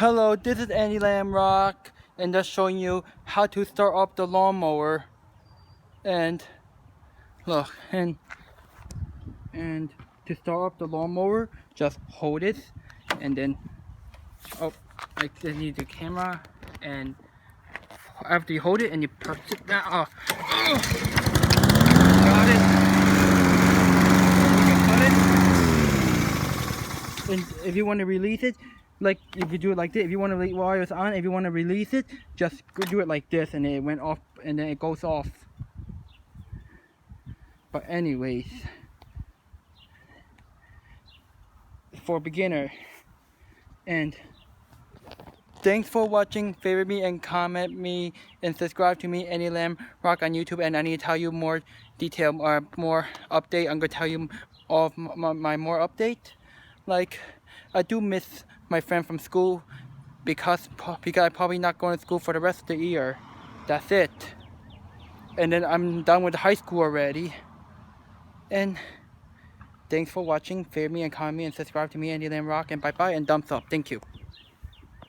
Hello, this is Andy Lamrock, and just showing you how to start up the lawnmower. And look, and to start up the lawnmower, just hold it, and then I just need the camera, and after you hold it and you press it down, got it. And if you want to release it, like if you do it like this, if you want to while it's on, if you want to release it, just do it like this, and it went off, and then it goes off. But anyways, for beginner, and thanks for watching. Favorite me and comment me and subscribe to me, Andy Lamb Rock on YouTube. And I need to tell you more detail or more update. I'm gonna tell you all of my more update. Like, I do miss my friend from school because I'm probably not going to school for the rest of the year. That's it. And then I'm done with high school already. And thanks for watching. Favorite me and comment me and subscribe to me, Andy Lamb Rock. And bye bye and thumbs up. Thank you.